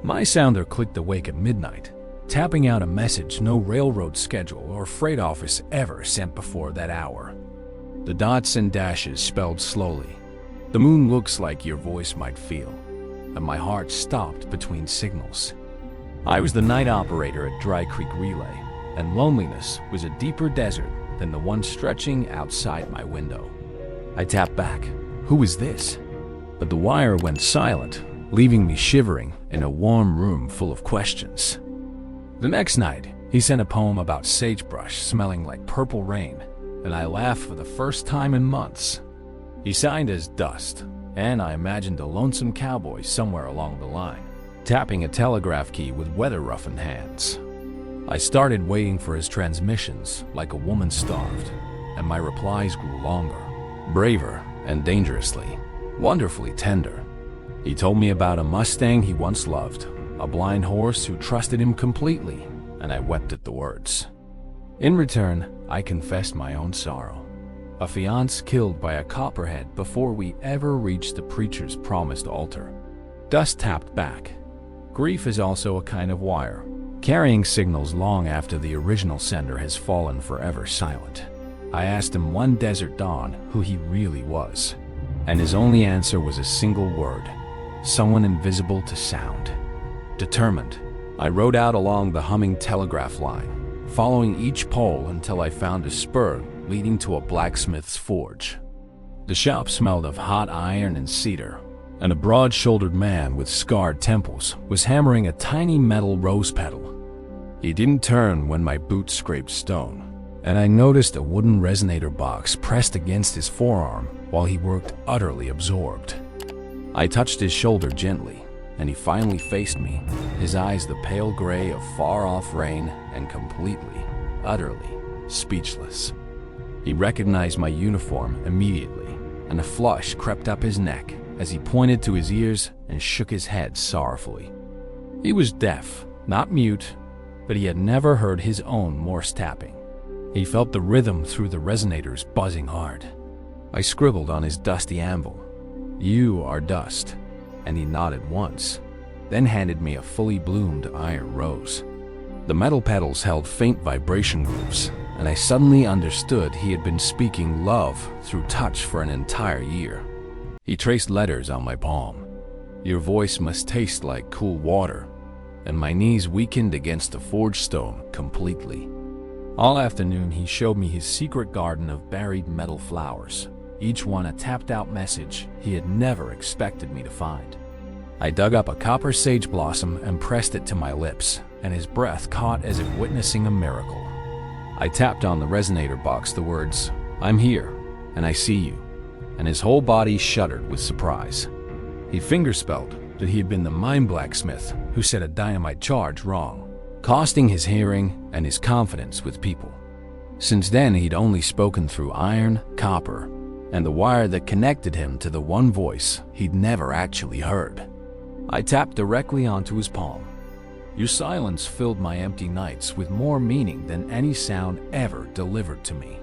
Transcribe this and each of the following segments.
My sounder clicked awake at midnight, tapping out a message no railroad schedule or freight office ever sent before that hour. The dots and dashes spelled slowly, "The moon looks like your voice might feel," and my heart stopped between signals. I was the night operator at Dry Creek Relay, and loneliness was a deeper desert than the one stretching outside my window. I tapped back. Who was this? But the wire went silent, leaving me shivering in a warm room full of questions. The next night, he sent a poem about sagebrush smelling like purple rain, and I laughed for the first time in months. He signed as Dust, and I imagined a lonesome cowboy somewhere along the line, tapping a telegraph key with weather-roughened hands. I started waiting for his transmissions like a woman starved, and my replies grew longer, braver, and dangerously, wonderfully tender. He told me about a Mustang he once loved, a blind horse who trusted him completely, and I wept at the words. In return, I confessed my own sorrow. A fiancé killed by a copperhead before we ever reached the preacher's promised altar. Dust tapped back. Grief is also a kind of wire, carrying signals long after the original sender has fallen forever silent. I asked him one desert dawn who he really was, and his only answer was a single word: someone invisible to sound. Determined, I rode out along the humming telegraph line, following each pole until I found a spur leading to a blacksmith's forge. The shop smelled of hot iron and cedar, and a broad-shouldered man with scarred temples was hammering a tiny metal rose petal. He didn't turn when my boot scraped stone, and I noticed a wooden resonator box pressed against his forearm while he worked utterly absorbed. I touched his shoulder gently, and he finally faced me, his eyes the pale gray of far-off rain and completely, utterly speechless. He recognized my uniform immediately, and a flush crept up his neck as he pointed to his ears and shook his head sorrowfully. He was deaf, not mute, but he had never heard his own Morse tapping. He felt the rhythm through the resonators buzzing hard. I scribbled on his dusty anvil, "You are Dust," and he nodded once, then handed me a fully bloomed iron rose. The metal petals held faint vibration grooves, and I suddenly understood he had been speaking love through touch for an entire year. He traced letters on my palm. "Your voice must taste like cool water," and my knees weakened against the forged stone completely. All afternoon he showed me his secret garden of buried metal flowers, each one a tapped-out message he had never expected me to find. I dug up a copper sage blossom and pressed it to my lips, and his breath caught as if witnessing a miracle. I tapped on the resonator box the words, "I'm here, and I see you," and his whole body shuddered with surprise. He fingerspelled that he had been the mine blacksmith who set a dynamite charge wrong, costing his hearing and his confidence with people. Since then, he'd only spoken through iron, copper, and the wire that connected him to the one voice he'd never actually heard. I tapped directly onto his palm. "Your silence filled my empty nights with more meaning than any sound ever delivered to me."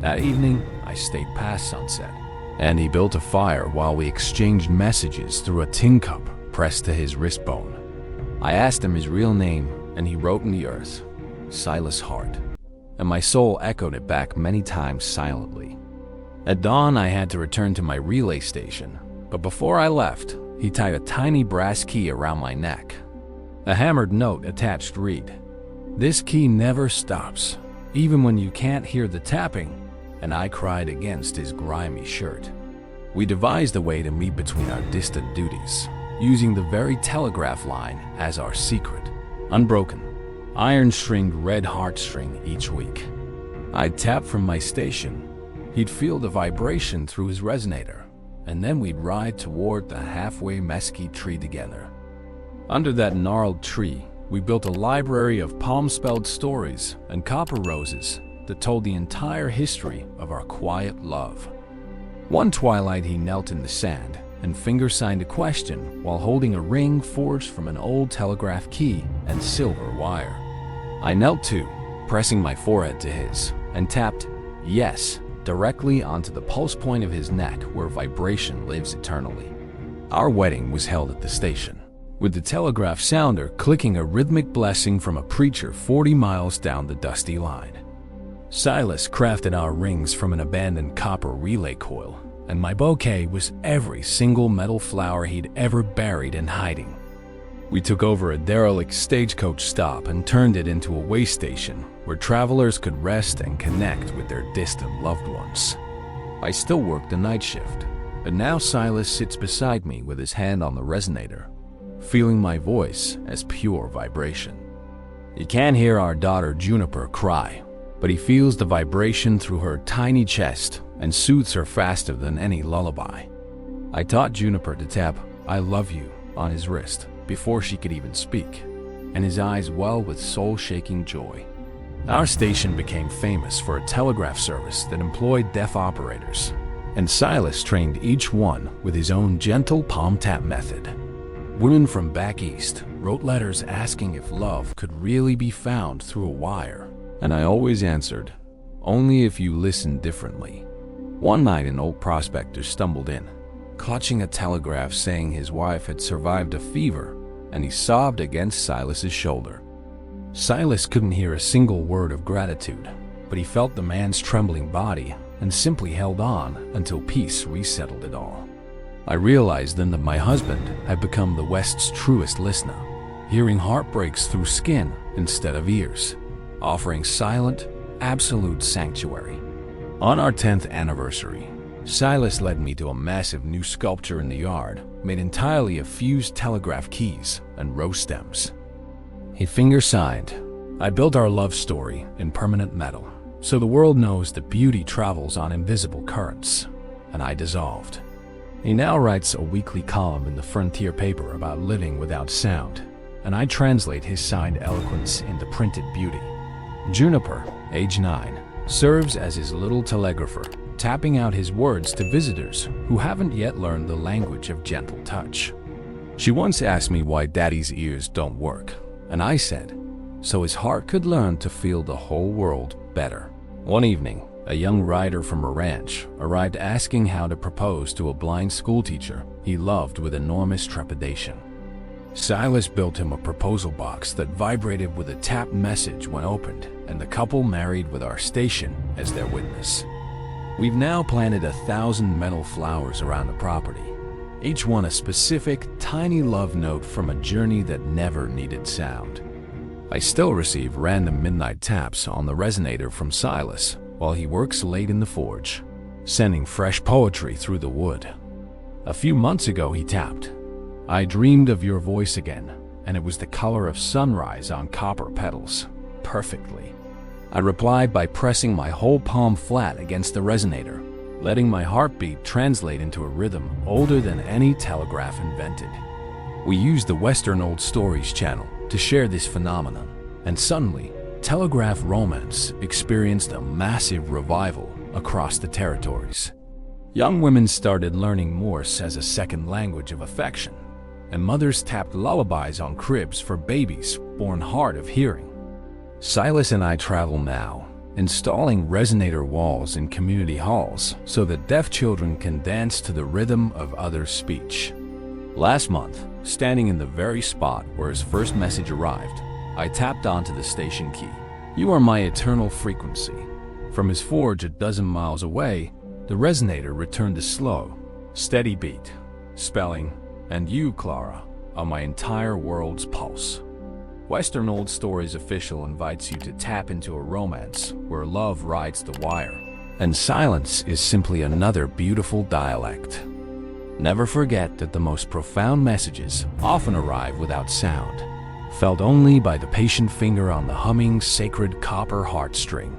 That evening, I stayed past sunset, and he built a fire while we exchanged messages through a tin cup pressed to his wrist bone. I asked him his real name, and he wrote in the earth, "Silas Hart," and my soul echoed it back many times silently. At dawn, I had to return to my relay station, but before I left, he tied a tiny brass key around my neck. A hammered note attached read, "This key never stops, even when you can't hear the tapping," and I cried against his grimy shirt. We devised a way to meet between our distant duties, using the very telegraph line as our secret, unbroken, iron-stringed red heartstring each week. I'd tap from my station, he'd feel the vibration through his resonator, and then we'd ride toward the halfway mesquite tree together. Under that gnarled tree, we built a library of palm-spelled stories and copper roses that told the entire history of our quiet love. One twilight, he knelt in the sand and finger-signed a question while holding a ring forged from an old telegraph key and silver wire. I knelt too, pressing my forehead to his, and tapped "Yes" directly onto the pulse point of his neck where vibration lives eternally. Our wedding was held at the station, with the telegraph sounder clicking a rhythmic blessing from a preacher 40 miles down the dusty line. Silas crafted our rings from an abandoned copper relay coil, and my bouquet was every single metal flower he'd ever buried in hiding. We took over a derelict stagecoach stop and turned it into a way station where travelers could rest and connect with their distant loved ones. I still worked the night shift, but now Silas sits beside me with his hand on the resonator, feeling my voice as pure vibration. He can't hear our daughter Juniper cry, but he feels the vibration through her tiny chest and soothes her faster than any lullaby. I taught Juniper to tap "I love you" on his wrist before she could even speak, and his eyes well with soul-shaking joy. Our station became famous for a telegraph service that employed deaf operators, and Silas trained each one with his own gentle palm tap method. Women from back east wrote letters asking if love could really be found through a wire, and I always answered, "Only if you listen differently." One night an old prospector stumbled in, clutching a telegraph saying his wife had survived a fever, and he sobbed against Silas's shoulder. Silas couldn't hear a single word of gratitude, but he felt the man's trembling body and simply held on until peace resettled it all. I realized then that my husband had become the West's truest listener, hearing heartbreaks through skin instead of ears, offering silent, absolute sanctuary. On our 10th anniversary, Silas led me to a massive new sculpture in the yard, made entirely of fused telegraph keys and row stems. He finger-signed, "I built our love story in permanent metal, so the world knows that beauty travels on invisible currents," and I dissolved. He now writes a weekly column in the Frontier paper about living without sound, and I translate his signed eloquence into printed beauty. Juniper, age 9, serves as his little telegrapher, tapping out his words to visitors who haven't yet learned the language of gentle touch. She once asked me why Daddy's ears don't work, and I said, so his heart could learn to feel the whole world better. One evening, a young rider from a ranch arrived asking how to propose to a blind schoolteacher he loved with enormous trepidation. Silas built him a proposal box that vibrated with a tap message when opened, and the couple married with our station as their witness. We've now planted 1,000 metal flowers around the property, each one a specific, tiny love note from a journey that never needed sound. I still receive random midnight taps on the resonator from Silas while he works late in the forge, sending fresh poetry through the wood. A few months ago he tapped, "I dreamed of your voice again," and it was the color of sunrise on copper petals, perfectly. I replied by pressing my whole palm flat against the resonator, letting my heartbeat translate into a rhythm older than any telegraph invented. We used the Western Old Stories channel to share this phenomenon, and suddenly, TelegraphRomance experienced a massive revival across the territories. Young women started learning Morse as a second language of affection, and mothers tapped lullabies on cribs for babies born hard of hearing. Silas and I travel now, installing resonator walls in community halls so that deaf children can dance to the rhythm of others' speech. Last month, standing in the very spot where his first message arrived, I tapped onto the station key. "You are my eternal frequency." From his forge a dozen miles away, the resonator returned a slow, steady beat, spelling, "And you, Clara, are my entire world's pulse." Western Old Stories official invites you to tap into a romance where love rides the wire, and silence is simply another beautiful dialect. Never forget that the most profound messages often arrive without sound, felt only by the patient finger on the humming sacred copper heartstring.